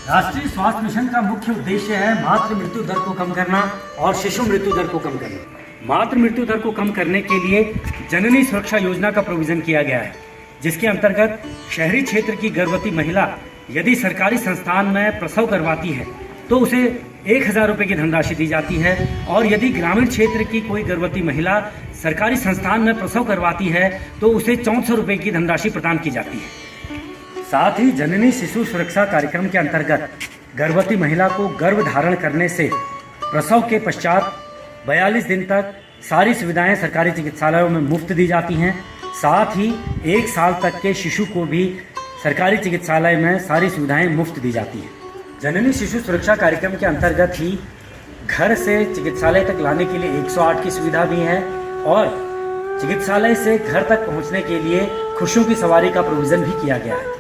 राष्ट्रीय स्वास्थ्य मिशन का मुख्य उद्देश्य है मातृ मृत्यु दर को कम करना और शिशु मृत्यु दर को कम करना। मातृ मृत्यु दर को कम करने के लिए जननी सुरक्षा योजना का प्रोविजन किया गया है, जिसके अंतर्गत शहरी क्षेत्र की गर्भवती महिला यदि सरकारी संस्थान में प्रसव करवाती है तो उसे 1000 रुपये की धनराशि दी जाती है, और यदि ग्रामीण क्षेत्र की कोई गर्भवती महिला सरकारी संस्थान में प्रसव करवाती है तो उसे 400 रुपये की धनराशि प्रदान की जाती है। साथ ही जननी शिशु सुरक्षा कार्यक्रम के अंतर्गत गर्भवती महिला को गर्भ धारण करने से प्रसव के पश्चात 42 दिन तक सारी सुविधाएं सरकारी चिकित्सालयों में मुफ्त दी जाती हैं। साथ ही 1 साल तक के शिशु को भी सरकारी चिकित्सालय में सारी सुविधाएं मुफ्त दी जाती हैं। जननी शिशु सुरक्षा कार्यक्रम के अंतर्गत ही घर से चिकित्सालय तक लाने के लिए 108 की सुविधा भी है, और चिकित्सालय से घर तक पहुंचने के लिए खुशियों की सवारी का प्रोविज़न भी किया गया है।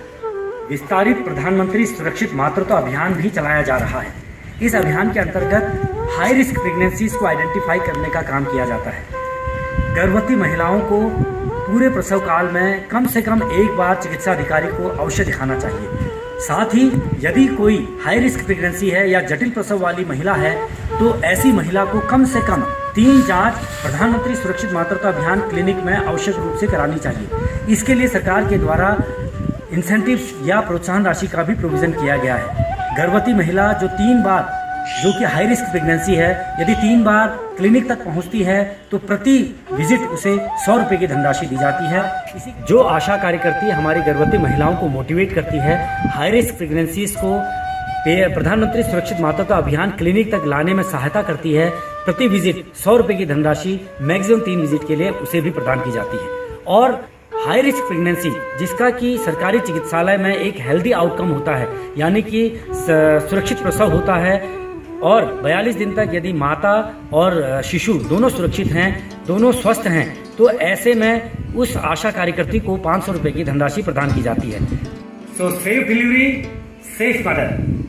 विस्तारित प्रधानमंत्री सुरक्षित मातृत्व अभियान भी चलाया जा रहा है। इस अभियान के अंतर्गत हाई रिस्क प्रेगनेंसीज को आइडेंटिफाई करने का काम किया जाता है। गर्भवती महिलाओं को पूरे प्रसव काल में कम से कम एक बार चिकित्सा अधिकारी को अवश्य दिखाना चाहिए। साथ ही यदि कोई हाई रिस्क प्रेगनेंसी है या जटिल प्रसव वाली महिला है तो ऐसी महिला को कम से कम 3 जांच प्रधानमंत्री सुरक्षित मातृत्व अभियान क्लिनिक में आवश्यक रूप से करानी चाहिए। इसके लिए सरकार के द्वारा इंसेंटिव्स या प्रोत्साहन राशि का भी प्रोविज़न किया गया है। गर्भवती महिला जो 3 बार, जो कि हाई रिस्क प्रेगनेंसी है, यदि 3 बार क्लिनिक तक पहुंचती है तो प्रति विजिट उसे 100 रुपये की धनराशि दी जाती है। जो आशा कार्यकर्ती हमारी गर्भवती महिलाओं को मोटिवेट करती है हाई रिस्क प्रेगनेंसीज को प्रधानमंत्री सुरक्षित मातृत्व अभियान क्लिनिक तक लाने में सहायता करती है, प्रति विजिट 100 रुपये की धनराशि मैक्सिमम 3 विजिट के लिए उसे भी प्रदान की जाती है। और हाई रिस्क प्रेगनेंसी जिसका कि सरकारी चिकित्सालय में एक हेल्दी आउटकम होता है, यानी कि सुरक्षित प्रसव होता है, और 42 दिन तक यदि माता और शिशु दोनों सुरक्षित हैं, दोनों स्वस्थ हैं, तो ऐसे में उस आशा कार्यकर्ती को 500 रुपये की धनराशि प्रदान की जाती है। सो सेफ डिलीवरी, सेफ मदर।